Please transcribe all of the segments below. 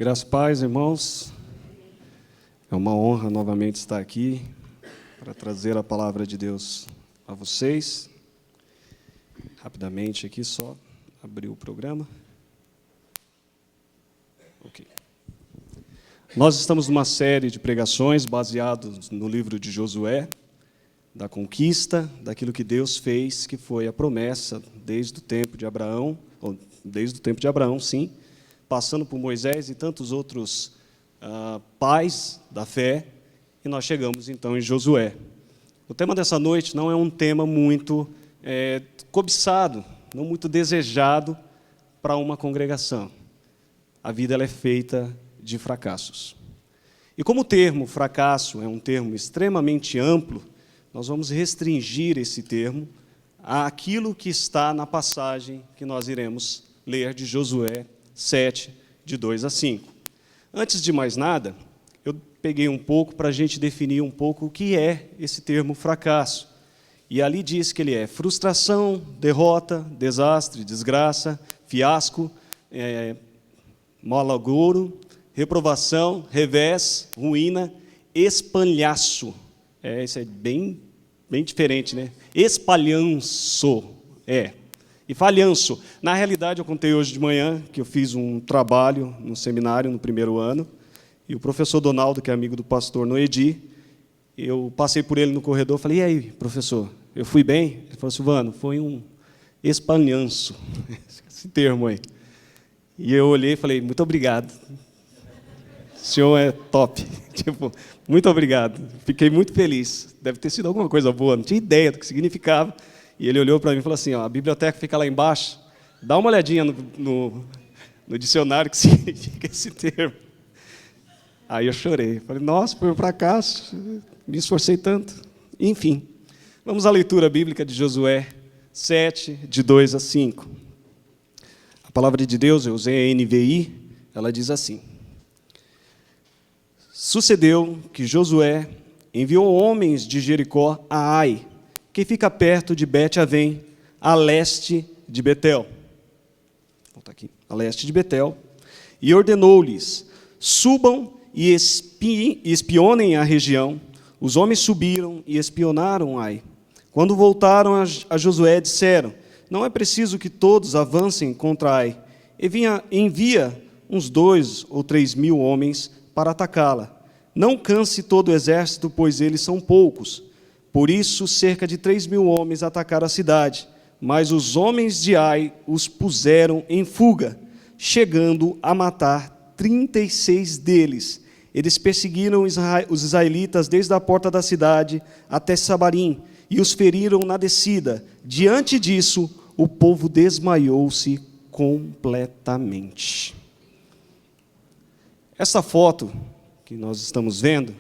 Graças e paz, irmãos. É uma honra novamente estar aqui para trazer a palavra de Deus a vocês. Rapidamente aqui, só abrir o programa. Ok. Nós estamos numa série de pregações baseadas no livro de Josué, da conquista, daquilo que Deus fez, que foi a promessa desde o tempo de Abraão, sim, passando por Moisés e tantos outros pais da fé, e nós chegamos então em Josué. O tema dessa noite não é um tema muito cobiçado, não muito desejado para uma congregação. A vida ela é feita de fracassos. E como o termo fracasso é um termo extremamente amplo, nós vamos restringir esse termo àquilo que está na passagem que nós iremos ler de Josué 7, de 2 a 5. Antes de mais nada, eu peguei um pouco para a gente definir um pouco o que é esse termo fracasso. E ali diz que ele é frustração, derrota, desastre, desgraça, fiasco, malogro, reprovação, revés, ruína, espalhaço. Isso é bem diferente, né? Espalhanço, E falhanço. Na realidade, eu contei hoje de manhã que eu fiz um trabalho no seminário, no primeiro ano, e o professor Donaldo, que é amigo do pastor Noedi, eu passei por ele no corredor e falei, e aí, professor, eu fui bem? Ele falou, Silvano, foi um espalhanço, esse termo aí. E eu olhei e falei, muito obrigado. O senhor é top. Muito obrigado. Fiquei muito feliz. Deve ter sido alguma coisa boa, não tinha ideia do que significava. E ele olhou para mim e falou assim, a biblioteca fica lá embaixo, dá uma olhadinha no dicionário que significa esse termo. Aí eu chorei. Falei, nossa, foi um fracasso, me esforcei tanto. Enfim, vamos à leitura bíblica de Josué 7, de 2 a 5. A palavra de Deus, eu usei a NVI, ela diz assim. Sucedeu que Josué enviou homens de Jericó a Ai, que fica perto de Bet-Avém, a leste de Betel. Volta aqui, a leste de Betel. E ordenou-lhes, subam e espionem a região. Os homens subiram e espionaram Ai. Quando voltaram a Josué, disseram, não é preciso que todos avancem contra Ai. Envia uns 2 ou 3 mil homens para atacá-la. Não canse todo o exército, pois eles são poucos. Por isso, cerca de 3 mil homens atacaram a cidade, mas os homens de Ai os puseram em fuga, chegando a matar 36 deles. Eles perseguiram os israelitas desde a porta da cidade até Sabarim e os feriram na descida. Diante disso, o povo desmaiou-se completamente. Essa foto que nós estamos vendo,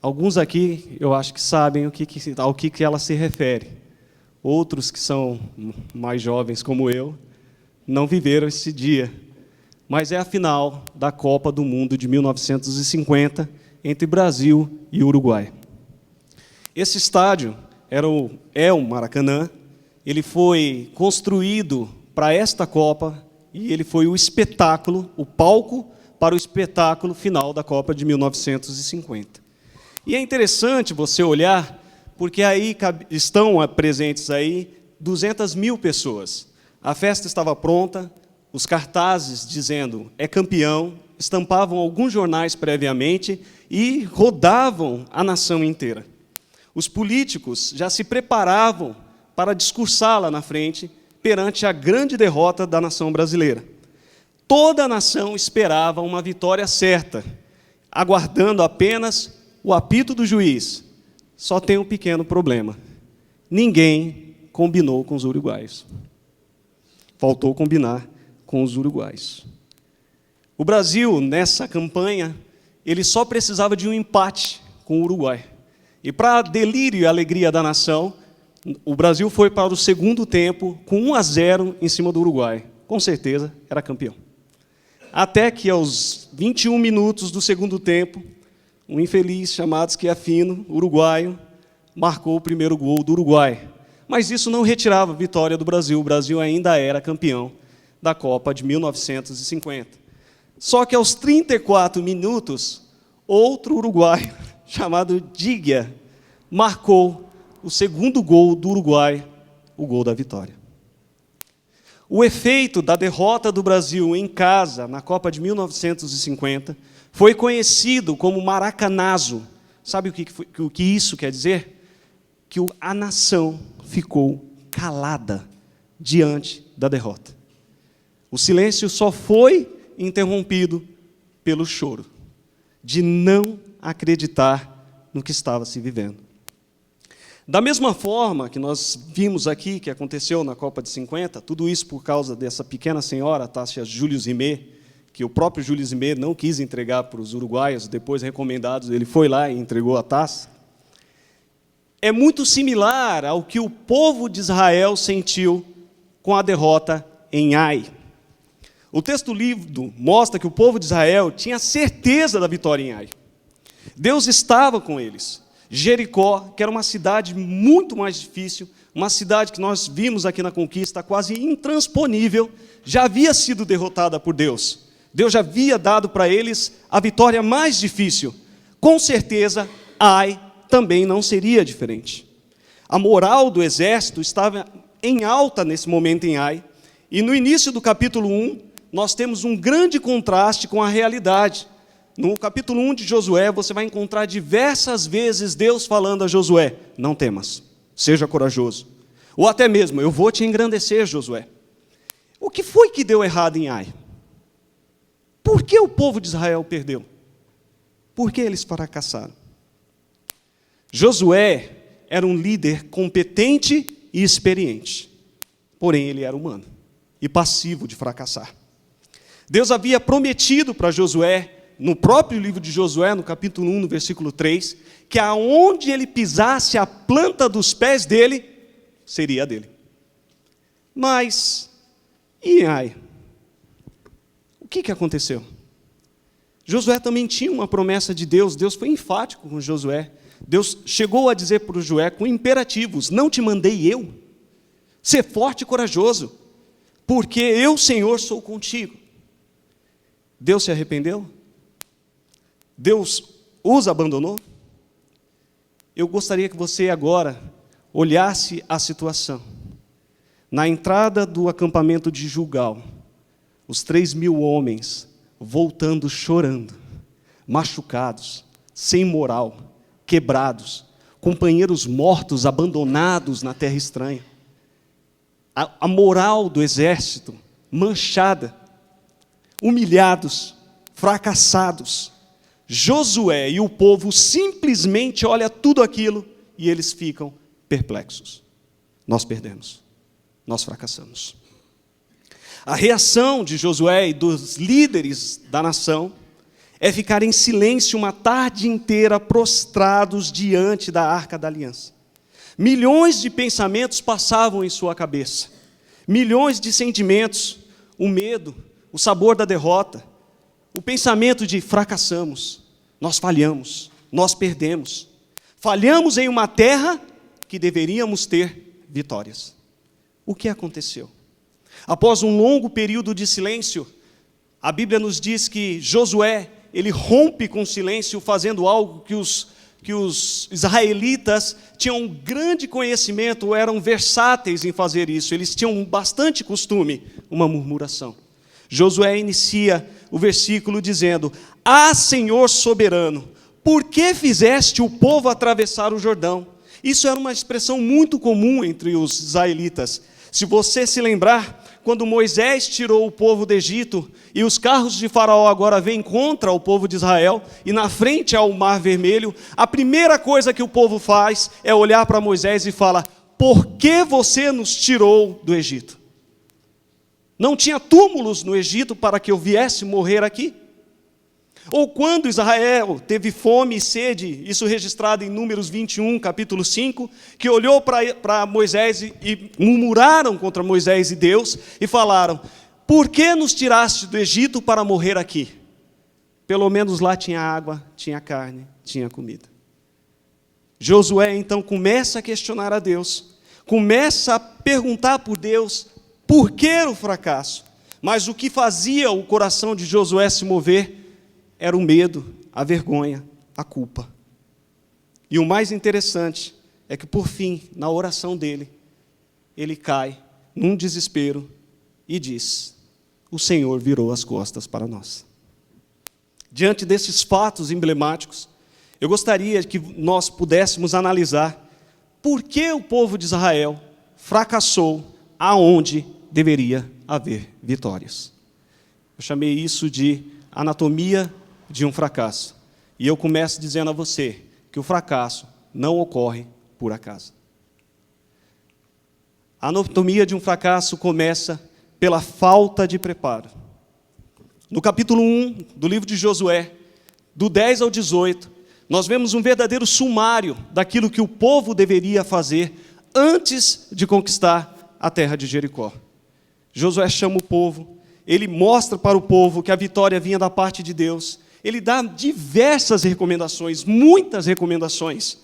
alguns aqui, eu acho que sabem ao que ela se refere. Outros que são mais jovens, como eu, não viveram esse dia. Mas é a final da Copa do Mundo de 1950, entre Brasil e Uruguai. Esse estádio é o Maracanã. Ele foi construído para esta Copa e ele foi o espetáculo, o palco para o espetáculo final da Copa de 1950. E é interessante você olhar, porque aí estão presentes aí 200 mil pessoas. A festa estava pronta, os cartazes dizendo é campeão, estampavam alguns jornais previamente e rodavam a nação inteira. Os políticos já se preparavam para discursar lá na frente perante a grande derrota da nação brasileira. Toda a nação esperava uma vitória certa, aguardando apenas o apito do juiz. Só tem um pequeno problema. Ninguém combinou com os uruguaios. Faltou combinar com os uruguaios. O Brasil, nessa campanha, ele só precisava de um empate com o Uruguai. E para delírio e alegria da nação, o Brasil foi para o segundo tempo com 1-0 em cima do Uruguai. Com certeza, era campeão. Até que, aos 21 minutos do segundo tempo, um infeliz chamado Schiaffino, uruguaio, marcou o primeiro gol do Uruguai. Mas isso não retirava a vitória do Brasil. O Brasil ainda era campeão da Copa de 1950. Só que aos 34 minutos, outro uruguaio, chamado Digia, marcou o segundo gol do Uruguai, o gol da vitória. O efeito da derrota do Brasil em casa, na Copa de 1950, foi conhecido como Maracanazo. Sabe o que isso quer dizer? Que a nação ficou calada diante da derrota. O silêncio só foi interrompido pelo choro, de não acreditar no que estava se vivendo. Da mesma forma que nós vimos aqui, que aconteceu na Copa de 50, tudo isso por causa dessa pequena senhora, a Tássia Julius Rimet, que o próprio Julius Rimet não quis entregar para os uruguaios, depois recomendados, ele foi lá e entregou a taça. É muito similar ao que o povo de Israel sentiu com a derrota em Ai. O texto lido mostra que o povo de Israel tinha certeza da vitória em Ai. Deus estava com eles. Jericó, que era uma cidade muito mais difícil, uma cidade que nós vimos aqui na conquista, quase intransponível, já havia sido derrotada por Deus. Deus já havia dado para eles a vitória mais difícil. Com certeza, Ai também não seria diferente. A moral do exército estava em alta nesse momento em Ai, e no início do capítulo 1, nós temos um grande contraste com a realidade. No capítulo 1 de Josué, você vai encontrar diversas vezes Deus falando a Josué, não temas, seja corajoso. Ou até mesmo, eu vou te engrandecer, Josué. O que foi que deu errado em Ai? Por que o povo de Israel perdeu? Por que eles fracassaram? Josué era um líder competente e experiente, porém ele era humano e passivo de fracassar. Deus havia prometido para Josué, no próprio livro de Josué, no capítulo 1, no versículo 3, que aonde ele pisasse a planta dos pés dele, seria dele. Mas, e Ai? O que aconteceu? Josué também tinha uma promessa de Deus, Deus foi enfático com Josué. Deus chegou a dizer para o Josué com imperativos, não te mandei eu? Ser forte e corajoso, porque eu, Senhor, sou contigo. Deus se arrependeu? Deus os abandonou? Eu gostaria que você agora olhasse a situação. Na entrada do acampamento de Gilgal, os 3.000 homens voltando chorando, machucados, sem moral, quebrados, companheiros mortos, abandonados na terra estranha. A moral do exército manchada, humilhados, fracassados. Josué e o povo simplesmente olham tudo aquilo e eles ficam perplexos. Nós perdemos, nós fracassamos. A reação de Josué e dos líderes da nação é ficar em silêncio uma tarde inteira prostrados diante da Arca da Aliança. Milhões de pensamentos passavam em sua cabeça, milhões de sentimentos, o medo, o sabor da derrota, o pensamento de fracassamos, nós falhamos, nós perdemos. Falhamos em uma terra que deveríamos ter vitórias. O que aconteceu? Após um longo período de silêncio, a Bíblia nos diz que Josué, ele rompe com o silêncio, fazendo algo que os israelitas tinham um grande conhecimento, eram versáteis em fazer isso, eles tinham bastante costume, uma murmuração. Josué inicia o versículo dizendo, Ah, Senhor soberano, por que fizeste o povo atravessar o Jordão? Isso era uma expressão muito comum entre os israelitas. Se você se lembrar, quando Moisés tirou o povo do Egito, e os carros de Faraó agora vêm contra o povo de Israel, e na frente há o Mar Vermelho, a primeira coisa que o povo faz é olhar para Moisés e falar, por que você nos tirou do Egito? Não tinha túmulos no Egito para que eu viesse morrer aqui? Ou quando Israel teve fome e sede, isso registrado em Números 21, capítulo 5, que olhou para Moisés e murmuraram contra Moisés e Deus, e falaram, por que nos tiraste do Egito para morrer aqui? Pelo menos lá tinha água, tinha carne, tinha comida. Josué então começa a questionar a Deus, começa a perguntar por Deus, por que o fracasso? Mas o que fazia o coração de Josué se mover era o medo, a vergonha, a culpa. E o mais interessante é que, por fim, na oração dele, ele cai num desespero e diz: o Senhor virou as costas para nós. Diante desses fatos emblemáticos, eu gostaria que nós pudéssemos analisar por que o povo de Israel fracassou aonde deveria haver vitórias. Eu chamei isso de anatomia de um fracasso. E eu começo dizendo a você que o fracasso não ocorre por acaso. A anatomia de um fracasso começa pela falta de preparo. No capítulo 1 do livro de Josué, do 10 ao 18, nós vemos um verdadeiro sumário daquilo que o povo deveria fazer antes de conquistar a terra de Jericó. Josué chama o povo, ele mostra para o povo que a vitória vinha da parte de Deus, ele dá diversas recomendações, muitas recomendações.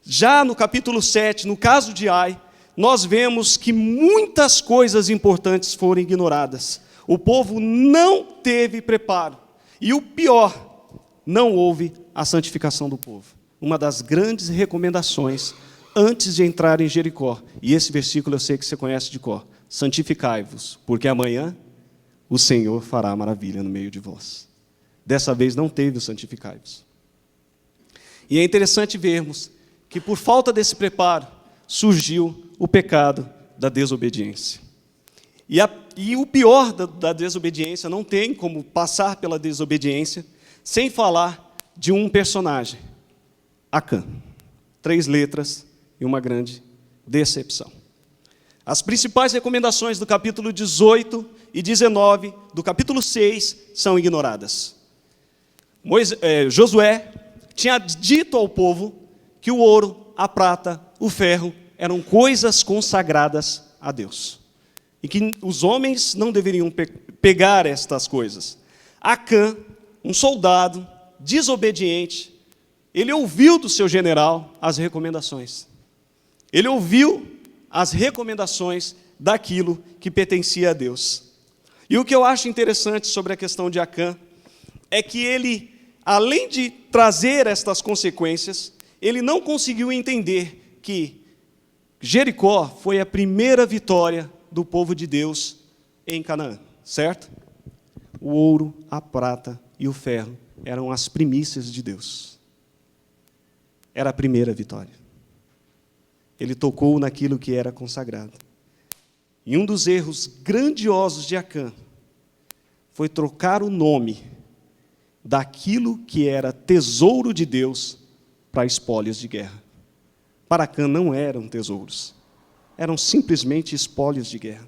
Já no capítulo 7, no caso de Ai, nós vemos que muitas coisas importantes foram ignoradas. O povo não teve preparo. E o pior, não houve a santificação do povo. Uma das grandes recomendações antes de entrar em Jericó, e esse versículo eu sei que você conhece de cor: santificai-vos, porque amanhã o Senhor fará maravilha no meio de vós. Dessa vez não teve o santificai-vos. E é interessante vermos que por falta desse preparo surgiu o pecado da desobediência. E o pior da desobediência, não tem como passar pela desobediência sem falar de um personagem, Acã. 3 letras e uma grande decepção. As principais recomendações do capítulo 18 e 19 do capítulo 6 são ignoradas. Josué tinha dito ao povo que o ouro, a prata, o ferro eram coisas consagradas a Deus. E que os homens não deveriam pegar estas coisas. Acã, um soldado desobediente, ele ouviu do seu general as recomendações. Ele ouviu as recomendações daquilo que pertencia a Deus. E o que eu acho interessante sobre a questão de Acã é que ele, além de trazer estas consequências, ele não conseguiu entender que Jericó foi a primeira vitória do povo de Deus em Canaã, certo? O ouro, a prata e o ferro eram as primícias de Deus. Era a primeira vitória. Ele tocou naquilo que era consagrado. E um dos erros grandiosos de Acã foi trocar o nome daquilo que era tesouro de Deus para espólios de guerra. Para Acã não eram tesouros, eram simplesmente espólios de guerra.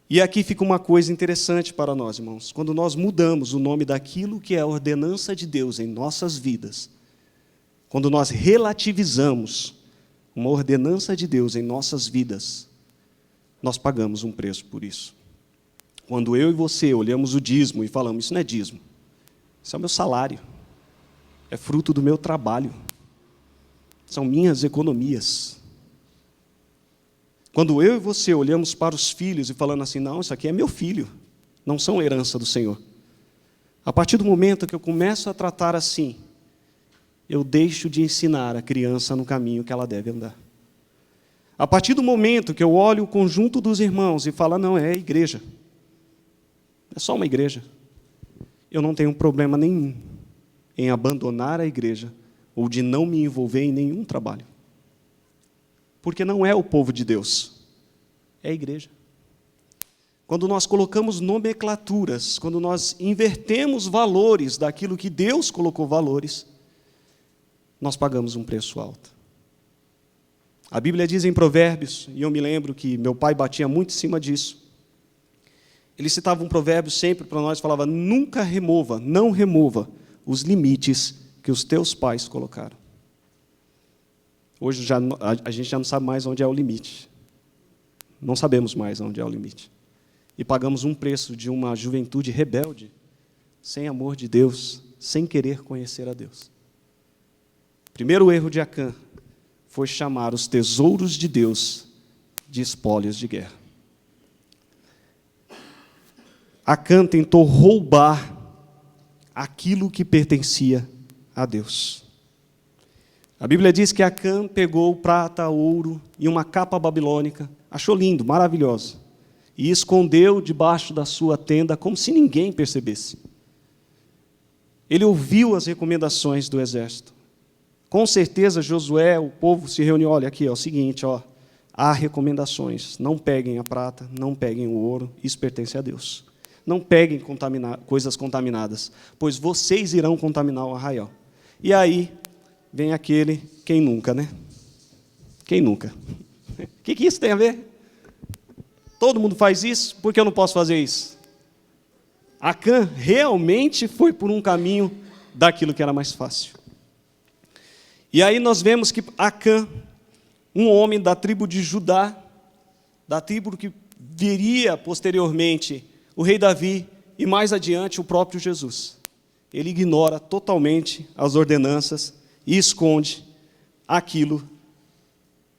E aqui fica uma coisa interessante para nós, irmãos. Quando nós mudamos o nome daquilo que é a ordenança de Deus em nossas vidas, quando nós relativizamos uma ordenança de Deus em nossas vidas, nós pagamos um preço por isso. Quando eu e você olhamos o dízimo e falamos: isso não é dízimo, isso é o meu salário, é fruto do meu trabalho, são minhas economias. Quando eu e você olhamos para os filhos e falando assim: não, isso aqui é meu filho, não são herança do Senhor. A partir do momento que eu começo a tratar assim, eu deixo de ensinar a criança no caminho que ela deve andar. A partir do momento que eu olho o conjunto dos irmãos e falo: não, é a igreja, é só uma igreja, eu não tenho problema nenhum em abandonar a igreja ou de não me envolver em nenhum trabalho. Porque não é o povo de Deus, é a igreja. Quando nós colocamos nomenclaturas, quando nós invertemos valores daquilo que Deus colocou valores, nós pagamos um preço alto. A Bíblia diz em Provérbios, e eu me lembro que meu pai batia muito em cima disso, ele citava um provérbio sempre para nós, falava: nunca remova, não remova os limites que os teus pais colocaram. Hoje a gente já não sabe mais onde é o limite. Não sabemos mais onde é o limite. E pagamos um preço de uma juventude rebelde, sem amor de Deus, sem querer conhecer a Deus. O primeiro erro de Acã foi chamar os tesouros de Deus de espólios de guerra. Acã tentou roubar aquilo que pertencia a Deus. A Bíblia diz que Acã pegou prata, ouro e uma capa babilônica, achou lindo, maravilhoso, e escondeu debaixo da sua tenda como se ninguém percebesse. Ele ouviu as recomendações do exército. Com certeza Josué, o povo se reuniu, olha aqui, é o seguinte, há recomendações, não peguem a prata, não peguem o ouro, isso pertence a Deus. Não peguem coisas contaminadas, pois vocês irão contaminar o arraial. E aí vem aquele, quem nunca, né? Quem nunca? O que isso tem a ver? Todo mundo faz isso, por que eu não posso fazer isso? Acã realmente foi por um caminho daquilo que era mais fácil. E aí nós vemos que Acã, um homem da tribo de Judá, da tribo que viria posteriormente o rei Davi e mais adiante o próprio Jesus. Ele ignora totalmente as ordenanças e esconde aquilo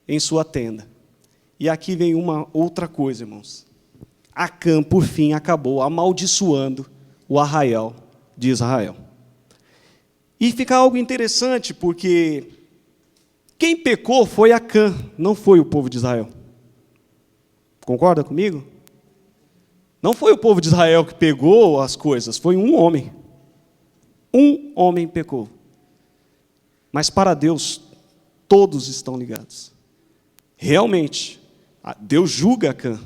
em sua tenda. E aqui vem uma outra coisa, irmãos. Acã, por fim, acabou amaldiçoando o arraial de Israel. E fica algo interessante, porque quem pecou foi Acã, não foi o povo de Israel. Concorda comigo? Não foi o povo de Israel que pegou as coisas, foi um homem. Um homem pecou. Mas para Deus, todos estão ligados. Realmente, Deus julga Acã.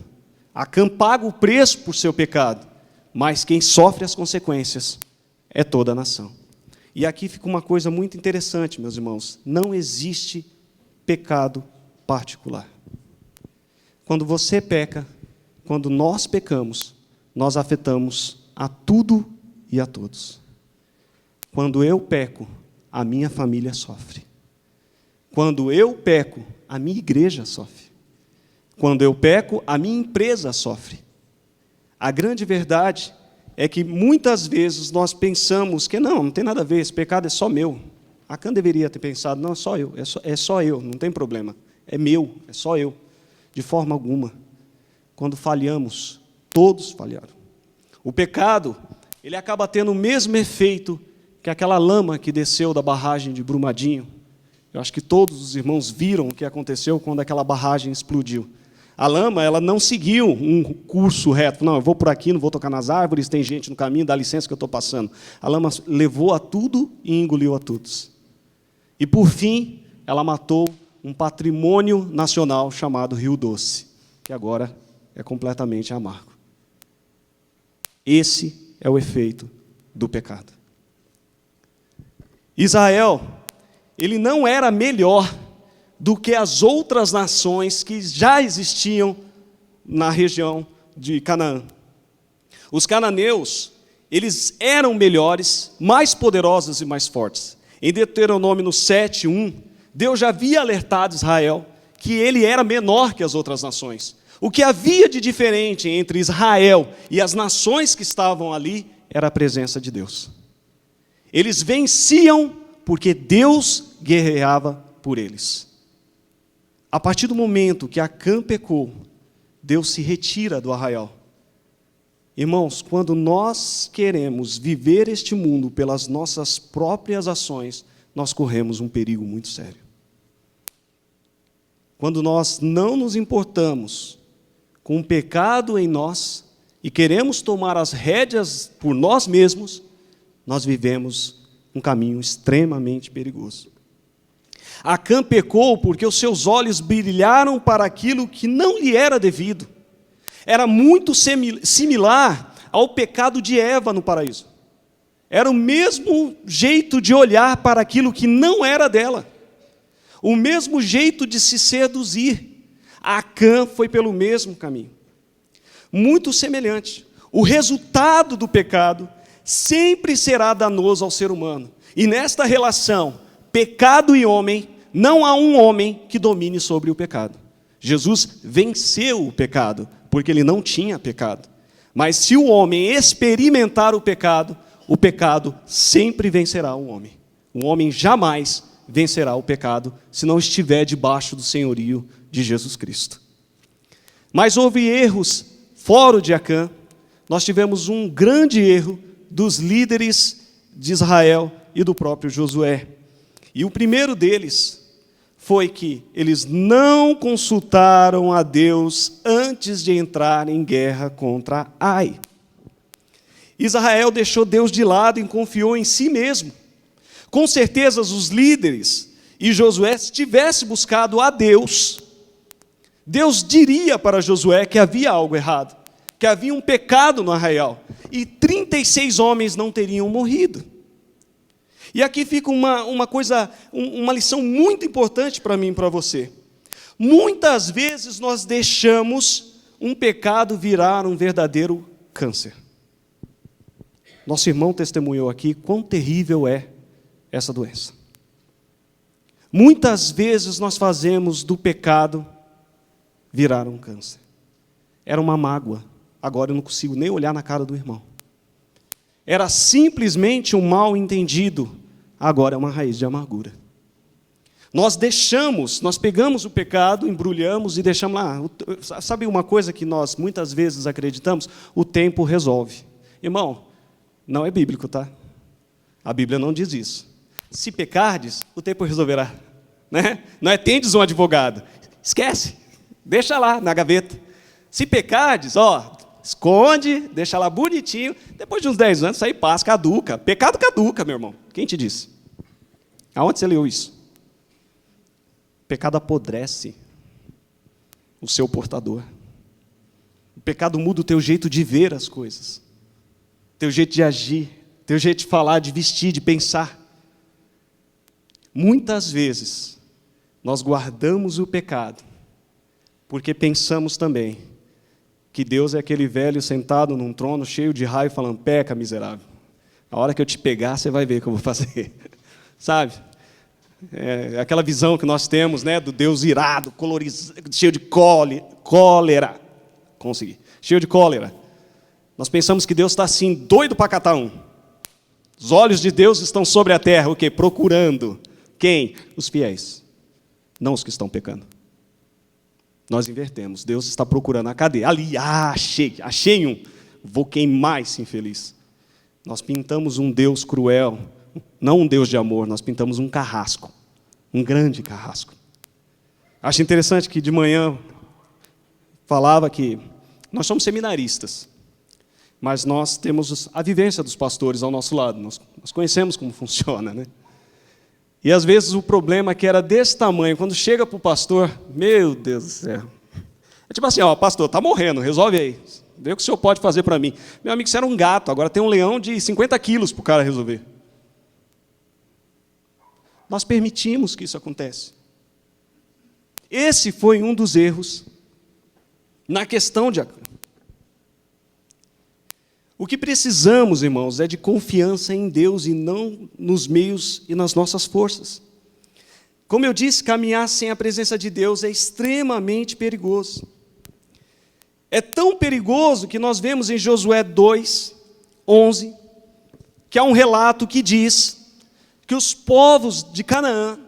Acã paga o preço por seu pecado, mas quem sofre as consequências é toda a nação. E aqui fica uma coisa muito interessante, meus irmãos. Não existe pecado particular. Quando você peca, quando nós pecamos, nós afetamos a tudo e a todos. Quando eu peco, a minha família sofre. Quando eu peco, a minha igreja sofre. Quando eu peco, a minha empresa sofre. A grande verdade é que muitas vezes nós pensamos que não tem nada a ver, esse pecado é só meu. Acã deveria ter pensado, não, é só eu, não tem problema. É meu, é só eu. De forma alguma. Quando falhamos, todos falharam. O pecado, ele acaba tendo o mesmo efeito que aquela lama que desceu da barragem de Brumadinho. Eu acho que todos os irmãos viram o que aconteceu quando aquela barragem explodiu. A lama, ela não seguiu um curso reto. Não, eu vou por aqui, não vou tocar nas árvores, tem gente no caminho, dá licença que eu estou passando. A lama levou a tudo e engoliu a todos. E, por fim, ela matou um patrimônio nacional chamado Rio Doce, que agora é completamente amargo. Esse é o efeito do pecado. Israel, ele não era melhor do que as outras nações que já existiam na região de Canaã. Os cananeus, eles eram melhores, mais poderosos e mais fortes. Em Deuteronômio 7:1, Deus já havia alertado Israel que ele era menor que as outras nações. O que havia de diferente entre Israel e as nações que estavam ali era a presença de Deus. Eles venciam porque Deus guerreava por eles. A partir do momento que Acã pecou, Deus se retira do arraial. Irmãos, quando nós queremos viver este mundo pelas nossas próprias ações, nós corremos um perigo muito sério. Quando nós não nos importamos com o pecado em nós e queremos tomar as rédeas por nós mesmos, nós vivemos um caminho extremamente perigoso. Acã pecou porque os seus olhos brilharam para aquilo que não lhe era devido. Era muito similar ao pecado de Eva no paraíso. Era o mesmo jeito de olhar para aquilo que não era dela. O mesmo jeito de se seduzir. Acã foi pelo mesmo caminho. Muito semelhante. O resultado do pecado sempre será danoso ao ser humano. E nesta relação, pecado e homem, não há um homem que domine sobre o pecado. Jesus venceu o pecado, porque ele não tinha pecado. Mas se o homem experimentar o pecado sempre vencerá o homem. O homem jamais vencerá o pecado, se não estiver debaixo do senhorio de Jesus Cristo. Mas houve erros fora de Acã, nós tivemos um grande erro dos líderes de Israel e do próprio Josué. E o primeiro deles foi que eles não consultaram a Deus antes de entrar em guerra contra Ai. Israel deixou Deus de lado e confiou em si mesmo. Com certeza os líderes e Josué, se tivesse buscado a Deus, Deus diria para Josué que havia algo errado, que havia um pecado no arraial, e 36 homens não teriam morrido. E aqui fica uma lição muito importante para mim e para você. Muitas vezes nós deixamos um pecado virar um verdadeiro câncer. Nosso irmão testemunhou aqui quão terrível é essa doença. Muitas vezes nós fazemos do pecado virar um câncer. Era uma mágoa, agora eu não consigo nem olhar na cara do irmão. Era simplesmente um mal entendido, agora é uma raiz de amargura. Nós pegamos o pecado, embrulhamos e deixamos lá. Sabe uma coisa que nós muitas vezes acreditamos? O tempo resolve. Irmão, não é bíblico, tá? A Bíblia não diz isso. Se pecardes, o tempo resolverá. Né? Não é tendes um advogado. Esquece, deixa lá na gaveta. Se pecardes, esconde, deixa lá bonitinho. Depois de uns 10 anos, isso aí passa, caduca. Pecado caduca, meu irmão. Quem te disse? Aonde você leu isso? Pecado apodrece o seu portador. O pecado muda o teu jeito de ver as coisas, teu jeito de agir, teu jeito de falar, de vestir, de pensar. Muitas vezes, nós guardamos o pecado, porque pensamos também que Deus é aquele velho sentado num trono cheio de raio falando, peca, miserável. A hora que eu te pegar, você vai ver o que eu vou fazer. Sabe? É aquela visão que nós temos, né, do Deus irado, cheio de cólera. Consegui. Cheio de cólera. Nós pensamos que Deus está assim, doido para catar um. Os olhos de Deus estão sobre a terra, o quê? Procurando. Quem? Os fiéis. Não os que estão pecando. Nós invertemos. Deus está procurando a cadeia. Ali, achei um. Vou queimar esse infeliz. Nós pintamos um Deus cruel, não um Deus de amor, nós pintamos um carrasco, um grande carrasco. Acho interessante que de manhã falava que nós somos seminaristas, mas nós temos a vivência dos pastores ao nosso lado, nós conhecemos como funciona, né? E às vezes o problema é que era desse tamanho, quando chega para o pastor, meu Deus do céu, é tipo assim, pastor, está morrendo, resolve aí, vê o que o senhor pode fazer para mim. Meu amigo, você era um gato, agora tem um leão de 50 quilos para o cara resolver. Nós permitimos que isso acontece. Esse foi um dos erros na questão de Acã. O que precisamos, irmãos, é de confiança em Deus e não nos meios e nas nossas forças. Como eu disse, caminhar sem a presença de Deus é extremamente perigoso. É tão perigoso que nós vemos em Josué 2:11, que há um relato que diz que os povos de Canaã,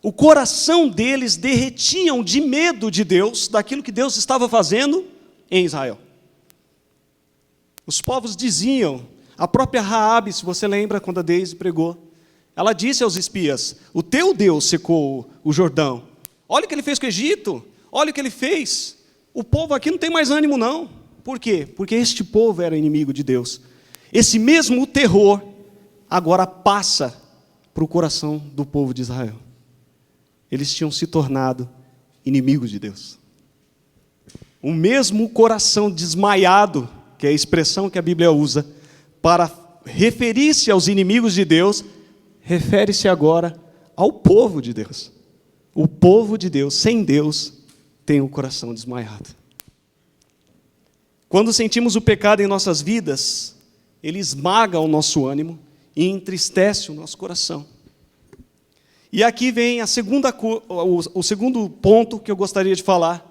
o coração deles derretiam de medo de Deus, daquilo que Deus estava fazendo em Israel. Os povos diziam, a própria Raabe, se você lembra quando a Deise pregou, ela disse aos espias, o teu Deus secou o Jordão, olha o que ele fez com o Egito, olha o que ele fez, o povo aqui não tem mais ânimo não. Por quê? Porque este povo era inimigo de Deus. Esse mesmo terror agora passa para o coração do povo de Israel. Eles tinham se tornado inimigos de Deus. O mesmo coração desmaiado, que é a expressão que a Bíblia usa, para referir-se aos inimigos de Deus, refere-se agora ao povo de Deus. O povo de Deus, sem Deus, tem o coração desmaiado. Quando sentimos o pecado em nossas vidas, ele esmaga o nosso ânimo e entristece o nosso coração. E aqui vem o segundo ponto que eu gostaria de falar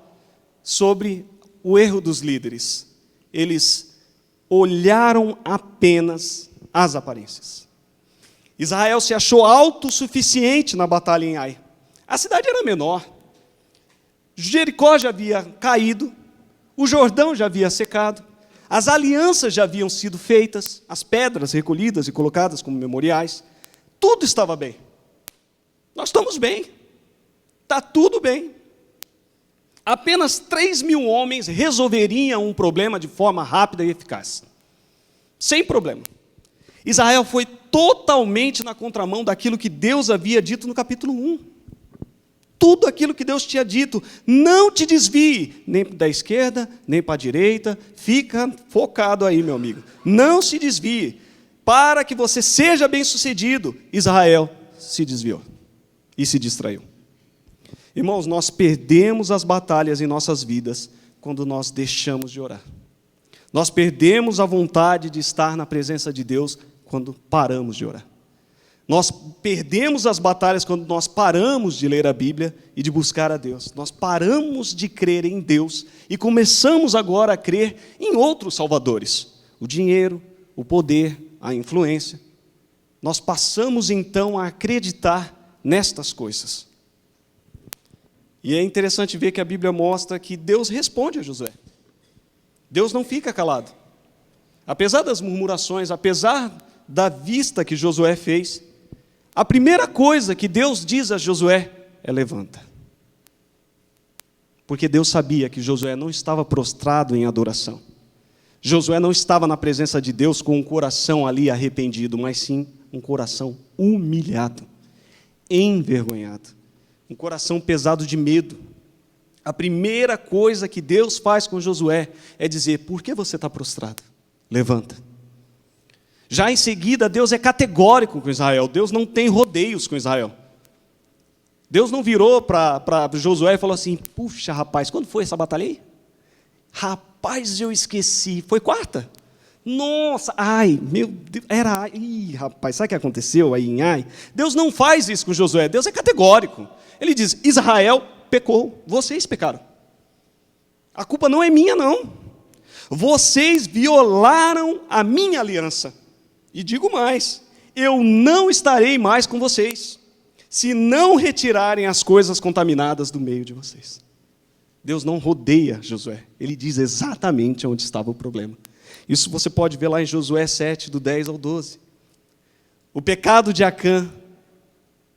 sobre o erro dos líderes. Eles olharam apenas as aparências. Israel se achou autossuficiente na batalha em Ai. A cidade era menor. Jericó já havia caído, o Jordão já havia secado, as alianças já haviam sido feitas, as pedras recolhidas e colocadas como memoriais, tudo estava bem. Nós estamos bem, está tudo bem. Apenas 3.000 homens resolveriam um problema de forma rápida e eficaz, sem problema. Israel foi totalmente na contramão daquilo que Deus havia dito no capítulo 1. Tudo aquilo que Deus tinha dito, não te desvie, nem da esquerda, nem para a direita, fica focado aí, meu amigo. Não se desvie, para que você seja bem-sucedido. Israel se desviou e se distraiu. Irmãos, nós perdemos as batalhas em nossas vidas quando nós deixamos de orar. Nós perdemos a vontade de estar na presença de Deus quando paramos de orar. Nós perdemos as batalhas quando nós paramos de ler a Bíblia e de buscar a Deus. Nós paramos de crer em Deus e começamos agora a crer em outros salvadores. O dinheiro, o poder, a influência. Nós passamos então a acreditar nestas coisas. E é interessante ver que a Bíblia mostra que Deus responde a Josué. Deus não fica calado. Apesar das murmurações, apesar da vista que Josué fez, a primeira coisa que Deus diz a Josué é: levanta. Porque Deus sabia que Josué não estava prostrado em adoração. Josué não estava na presença de Deus com um coração ali arrependido, mas sim um coração humilhado, envergonhado, um coração pesado de medo. A primeira coisa que Deus faz com Josué é dizer: por que você está prostrado? Levanta. Já em seguida, Deus é categórico com Israel. Deus não tem rodeios com Israel. Deus não virou para Josué e falou assim: puxa, rapaz, quando foi essa batalha aí? Rapaz, eu esqueci. Foi quarta? Nossa, ai, meu Deus, era ai. Ih, rapaz, sabe o que aconteceu aí em Ai? Deus não faz isso com Josué. Deus é categórico. Ele diz: Israel pecou, vocês pecaram. A culpa não é minha, não. Vocês violaram a minha aliança. E digo mais: eu não estarei mais com vocês, se não retirarem as coisas contaminadas do meio de vocês. Deus não rodeia Josué, ele diz exatamente onde estava o problema. Isso você pode ver lá em Josué 7, do 10 ao 12. O pecado de Acã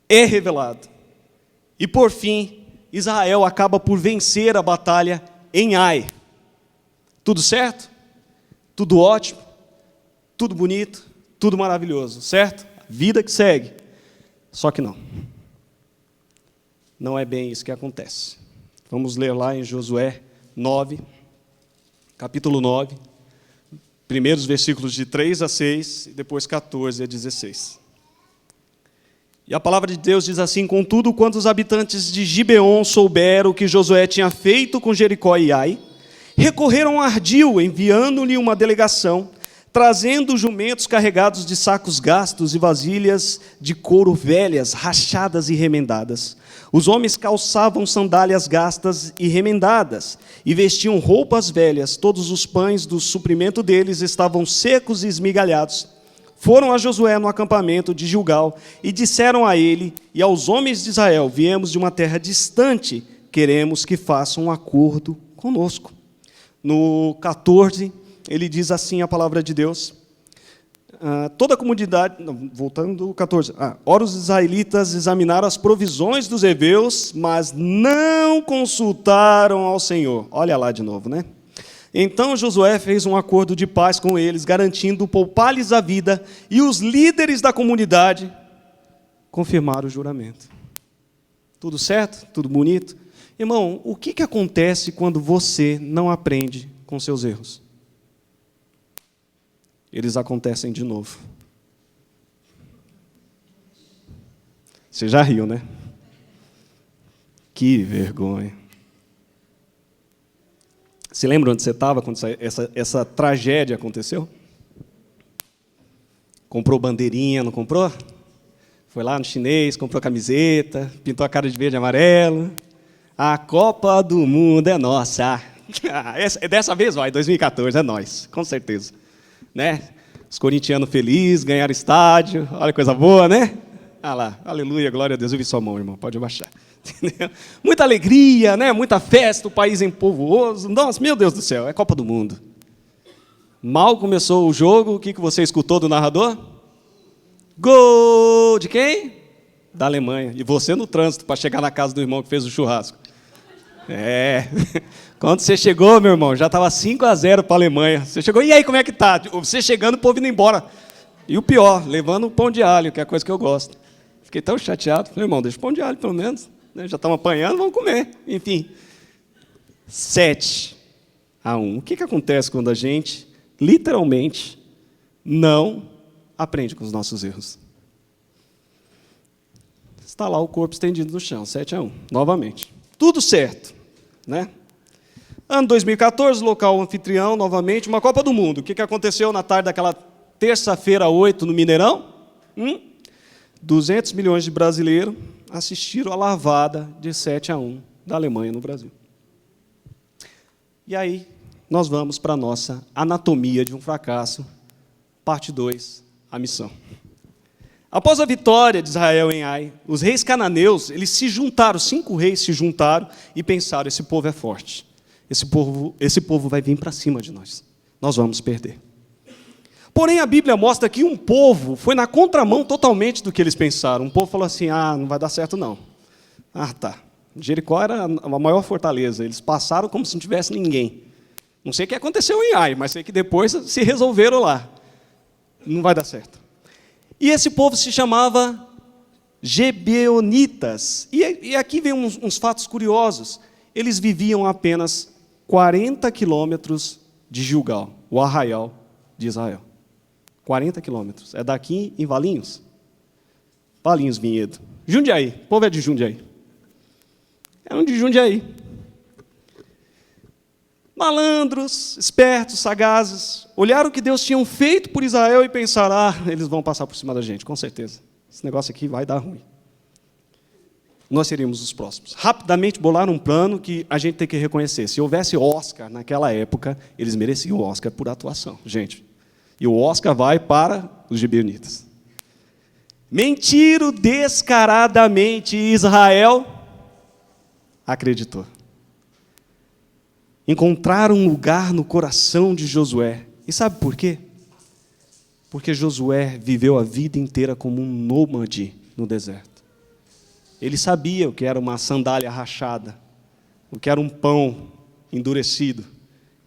é revelado. E por fim, Israel acaba por vencer a batalha em Ai. Tudo certo? Tudo ótimo? Tudo bonito? Tudo maravilhoso, certo? Vida que segue. Só que não. Não é bem isso que acontece. Vamos ler lá em Josué 9, capítulo 9, primeiros versículos de 3 a 6, e depois 14 a 16. E a palavra de Deus diz assim: contudo, quando os habitantes de Gibeon souberam o que Josué tinha feito com Jericó e Ai, recorreram a Ardil, enviando-lhe uma delegação, trazendo jumentos carregados de sacos gastos e vasilhas de couro velhas, rachadas e remendadas. Os homens calçavam sandálias gastas e remendadas, e vestiam roupas velhas. Todos os pães do suprimento deles estavam secos e esmigalhados. Foram a Josué no acampamento de Gilgal, e disseram a ele e aos homens de Israel: viemos de uma terra distante, queremos que façam um acordo conosco. No 14, ele diz assim a palavra de Deus: toda a comunidade, voltando ao 14, ora os israelitas examinaram as provisões dos heveus, mas não consultaram ao Senhor. Olha lá de novo, né? Então Josué fez um acordo de paz com eles, garantindo poupar-lhes a vida, e os líderes da comunidade confirmaram o juramento. Tudo certo? Tudo bonito? Irmão, o que acontece quando você não aprende com seus erros? Eles acontecem de novo. Você já riu, né? Que vergonha. Você lembra onde você estava quando essa tragédia aconteceu? Comprou bandeirinha, não comprou? Foi lá no chinês, comprou camiseta, pintou a cara de verde e amarelo. A Copa do Mundo é nossa. Dessa vez vai, 2014, é nós, com certeza. Né? Os corintianos felizes, ganharam estádio, olha que coisa boa, né? Ah lá, aleluia, glória a Deus. Eu vi sua mão, irmão, pode abaixar. Entendeu? Muita alegria, né? Muita festa, o país empolvoroso. Nossa, meu Deus do céu, é Copa do Mundo. Mal começou o jogo, o que você escutou do narrador? Gol de quem? Da Alemanha. E você no trânsito para chegar na casa do irmão que fez o churrasco. Quando você chegou, meu irmão, já estava 5-0 para a Alemanha. Você chegou, e aí, como é que tá? Você chegando, o povo indo embora. E o pior, levando um pão de alho, que é a coisa que eu gosto. Fiquei tão chateado. Falei, irmão, deixa o pão de alho, pelo menos. Já estamos apanhando, vamos comer. Enfim, 7-1. O que acontece quando a gente, literalmente, não aprende com os nossos erros? Está lá o corpo estendido no chão, 7-1, novamente. Tudo certo, né? Ano 2014, local anfitrião, novamente, uma Copa do Mundo. O que aconteceu na tarde daquela terça-feira, 8, no Mineirão? 200 milhões de brasileiros assistiram a lavada de 7-1 da Alemanha no Brasil. E aí, nós vamos para a nossa anatomia de um fracasso, parte 2, a missão. Após a vitória de Israel em Ai, os reis cananeus, eles se juntaram, 5 reis se juntaram e pensaram, esse povo é forte, esse povo vai vir para cima de nós vamos perder. Porém, a Bíblia mostra que um povo foi na contramão totalmente do que eles pensaram. Um povo falou assim, não vai dar certo não. Tá. Jericó era a maior fortaleza, eles passaram como se não tivesse ninguém. Não sei o que aconteceu em Ai, mas sei que depois se resolveram lá. Não vai dar certo. E esse povo se chamava Gebeonitas. E aqui vem uns fatos curiosos. Eles viviam a apenas 40 quilômetros de Gilgal, o arraial de Israel. 40 quilômetros. É daqui em Valinhos? Valinhos, Vinhedo. Jundiaí. O povo é de Jundiaí. Eram de Jundiaí. Malandros, espertos, sagazes, olharam o que Deus tinha feito por Israel e pensaram, eles vão passar por cima da gente, com certeza. Esse negócio aqui vai dar ruim. Nós seríamos os próximos. Rapidamente bolaram um plano que a gente tem que reconhecer. Se houvesse Oscar naquela época, eles mereciam o Oscar por atuação, gente. E o Oscar vai para os gibeonitas. Mentiram descaradamente e Israel acreditou. Encontraram um lugar no coração de Josué. E sabe por quê? Porque Josué viveu a vida inteira como um nômade no deserto. Ele sabia o que era uma sandália rachada, o que era um pão endurecido.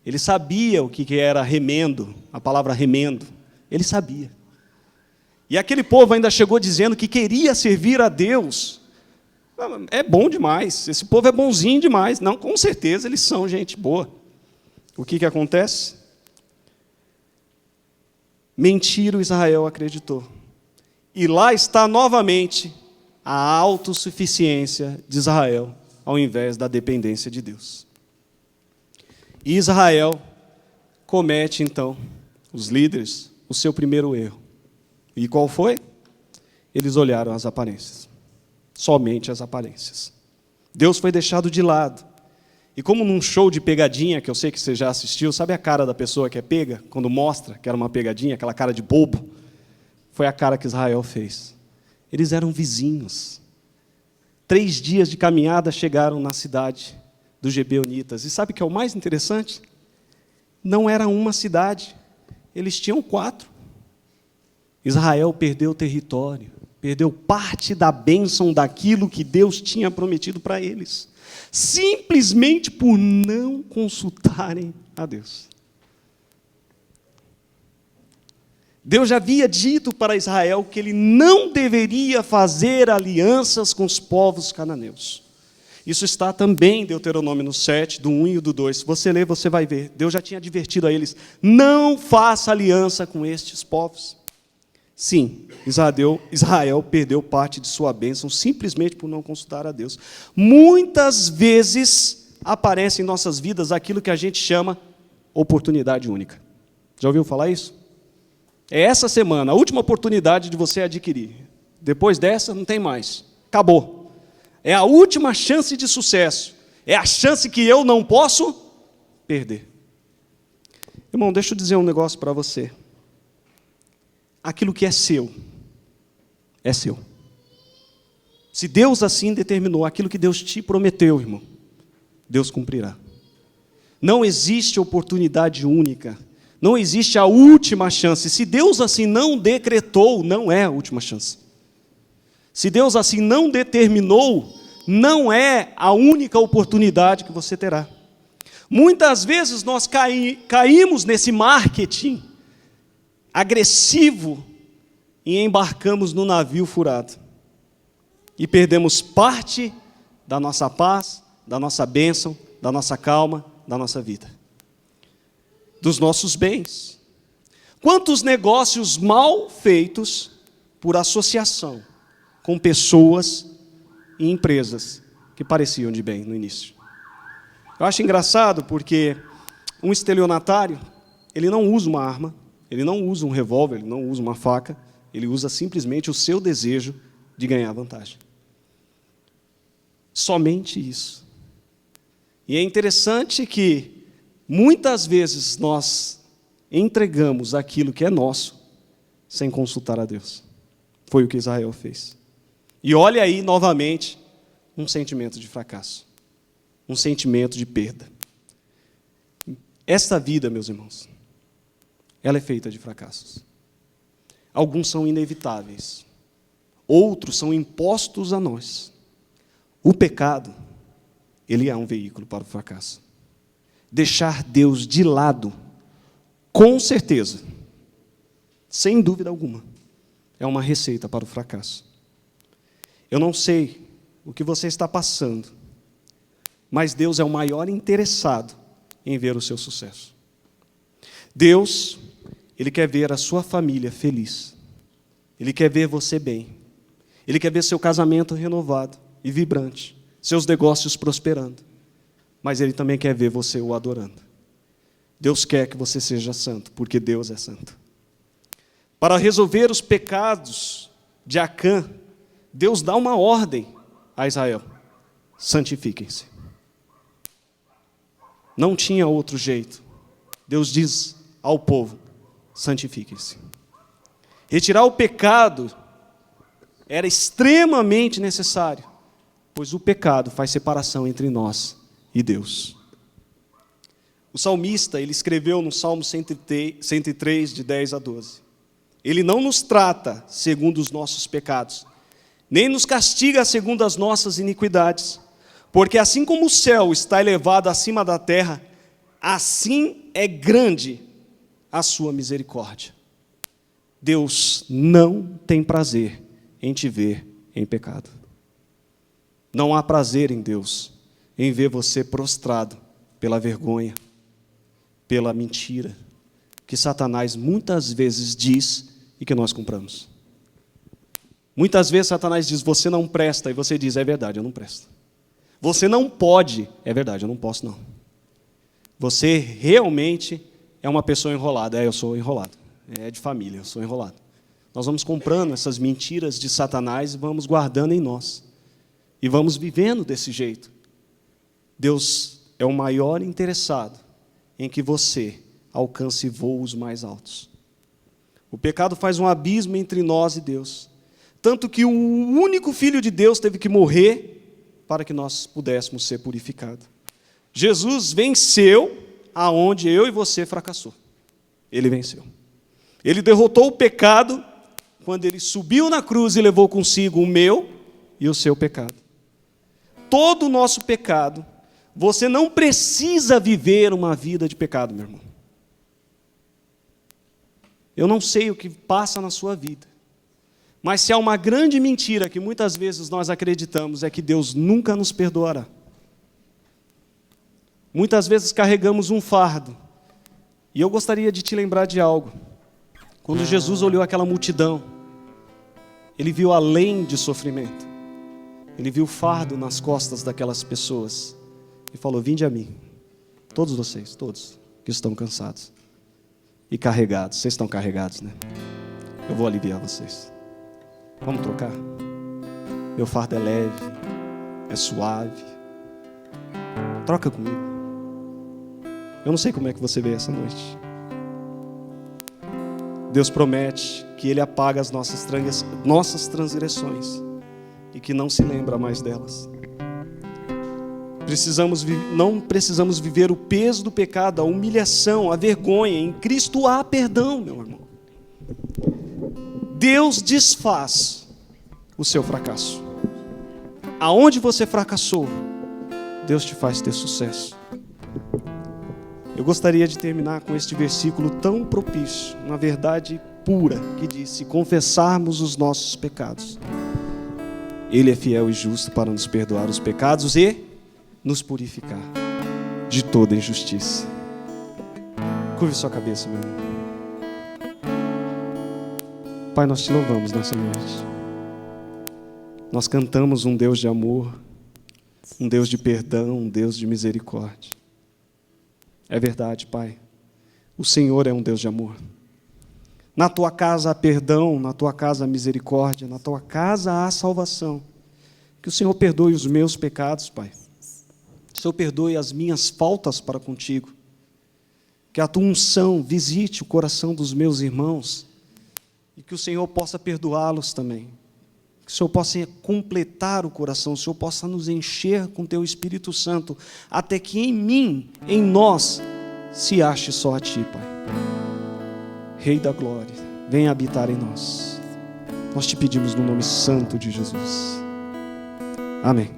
Ele sabia o que era remendo, a palavra remendo. Ele sabia. E aquele povo ainda chegou dizendo que queria servir a Deus. É bom demais, esse povo é bonzinho demais. Não, com certeza eles são gente boa. O que acontece? Mentiram, Israel acreditou. E lá está novamente a autossuficiência de Israel, ao invés da dependência de Deus. E Israel comete, então, os líderes, o seu primeiro erro. E qual foi? Eles olharam as aparências. Somente as aparências. Deus foi deixado de lado. E como num show de pegadinha, que eu sei que você já assistiu, sabe a cara da pessoa que é pega, quando mostra que era uma pegadinha, aquela cara de bobo? Foi a cara que Israel fez. Eles eram vizinhos. 3 dias de caminhada chegaram na cidade dos Gebeonitas. E sabe o que é o mais interessante? Não era uma cidade, eles tinham 4. Israel perdeu o território. Perdeu parte da bênção daquilo que Deus tinha prometido para eles, simplesmente por não consultarem a Deus. Deus já havia dito para Israel que ele não deveria fazer alianças com os povos cananeus. Isso está também em Deuteronômio 7, do 1 e do 2. Se você ler, você vai ver. Deus já tinha advertido a eles, não faça aliança com estes povos. Sim, Israel perdeu parte de sua bênção simplesmente por não consultar a Deus. Muitas vezes aparece em nossas vidas aquilo que a gente chama oportunidade única. Já ouviu falar isso? É essa semana, a última oportunidade de você adquirir. Depois dessa, não tem mais. Acabou. É a última chance de sucesso. É a chance que eu não posso perder. Irmão, deixa eu dizer um negócio para você. Aquilo que é seu, é seu. Se Deus assim determinou, aquilo que Deus te prometeu, irmão, Deus cumprirá. Não existe oportunidade única. Não existe a última chance. Se Deus assim não decretou, não é a última chance. Se Deus assim não determinou, não é a única oportunidade que você terá. Muitas vezes nós caímos nesse marketing agressivo e embarcamos no navio furado. E perdemos parte da nossa paz, da nossa bênção, da nossa calma, da nossa vida. Dos nossos bens. Quantos negócios mal feitos por associação com pessoas e empresas que pareciam de bem no início. Eu acho engraçado porque um estelionatário, ele não usa uma arma, ele não usa um revólver, ele não usa uma faca, ele usa simplesmente o seu desejo de ganhar vantagem. Somente isso. E é interessante que muitas vezes nós entregamos aquilo que é nosso sem consultar a Deus. Foi o que Israel fez. E olha aí novamente um sentimento de fracasso, um sentimento de perda. Esta vida, meus irmãos, ela é feita de fracassos. Alguns são inevitáveis, outros são impostos a nós. O pecado, ele é um veículo para o fracasso. Deixar Deus de lado, com certeza, sem dúvida alguma, é uma receita para o fracasso. Eu não sei o que você está passando, mas Deus é o maior interessado em ver o seu sucesso. Deus, Ele quer ver a sua família feliz. Ele quer ver você bem. Ele quer ver seu casamento renovado e vibrante, seus negócios prosperando. Mas Ele também quer ver você o adorando. Deus quer que você seja santo, porque Deus é santo. Para resolver os pecados de Acã, Deus dá uma ordem a Israel: santifiquem-se. Não tinha outro jeito. Deus diz ao povo: santifiquem-se. Retirar o pecado era extremamente necessário, pois o pecado faz separação entre nós e Deus. O salmista, ele escreveu no Salmo 103, de 10 a 12. Ele não nos trata segundo os nossos pecados, nem nos castiga segundo as nossas iniquidades, porque assim como o céu está elevado acima da terra, assim é grande a sua misericórdia. Deus não tem prazer em te ver em pecado. Não há prazer em Deus em ver você prostrado pela vergonha, pela mentira, que Satanás muitas vezes diz e que nós compramos. Muitas vezes Satanás diz: você não presta, e você diz: é verdade, eu não presto. Você não pode, é verdade, eu não posso não. Você realmente é uma pessoa enrolada. Eu sou enrolado. É de família, eu sou enrolado. Nós vamos comprando essas mentiras de Satanás e vamos guardando em nós. E vamos vivendo desse jeito. Deus é o maior interessado em que você alcance voos mais altos. O pecado faz um abismo entre nós e Deus. Tanto que o único Filho de Deus teve que morrer para que nós pudéssemos ser purificados. Jesus venceu aonde eu e você fracassou. Ele venceu. Ele derrotou o pecado quando Ele subiu na cruz e levou consigo o meu e o seu pecado. Todo o nosso pecado, você não precisa viver uma vida de pecado, meu irmão. Eu não sei o que passa na sua vida. Mas se há uma grande mentira que muitas vezes nós acreditamos, é que Deus nunca nos perdoará. Muitas vezes carregamos um fardo. E eu gostaria de te lembrar de algo. Quando Jesus olhou aquela multidão, Ele viu além de sofrimento. Ele viu o fardo nas costas daquelas pessoas. E falou: vinde a mim, todos vocês, todos que estão cansados e carregados. Vocês estão carregados, né? Eu vou aliviar vocês. Vamos trocar? Meu fardo é leve, é suave. Troca comigo. Eu não sei como é que você veio essa noite. Deus promete que Ele apaga as nossas transgressões e que não se lembra mais delas. Não precisamos viver o peso do pecado, a humilhação, a vergonha. Em Cristo há perdão, meu irmão. Deus desfaz o seu fracasso. Aonde você fracassou, Deus te faz ter sucesso. Eu gostaria de terminar com este versículo tão propício, uma verdade pura, que diz: se confessarmos os nossos pecados, Ele é fiel e justo para nos perdoar os pecados e nos purificar de toda injustiça. Curve sua cabeça, meu irmão. Pai, nós te louvamos nessa noite. Nós cantamos um Deus de amor, um Deus de perdão, um Deus de misericórdia. É verdade, Pai. O Senhor é um Deus de amor. Na tua casa há perdão, na tua casa há misericórdia, na tua casa há salvação. Que o Senhor perdoe os meus pecados, Pai. Que o Senhor perdoe as minhas faltas para contigo. Que a tua unção visite o coração dos meus irmãos e que o Senhor possa perdoá-los também. Que o Senhor possa completar o coração, o Senhor possa nos encher com teu Espírito Santo, até que em mim, em nós, se ache só a ti, Pai. Rei da glória, venha habitar em nós. Nós te pedimos no nome santo de Jesus. Amém.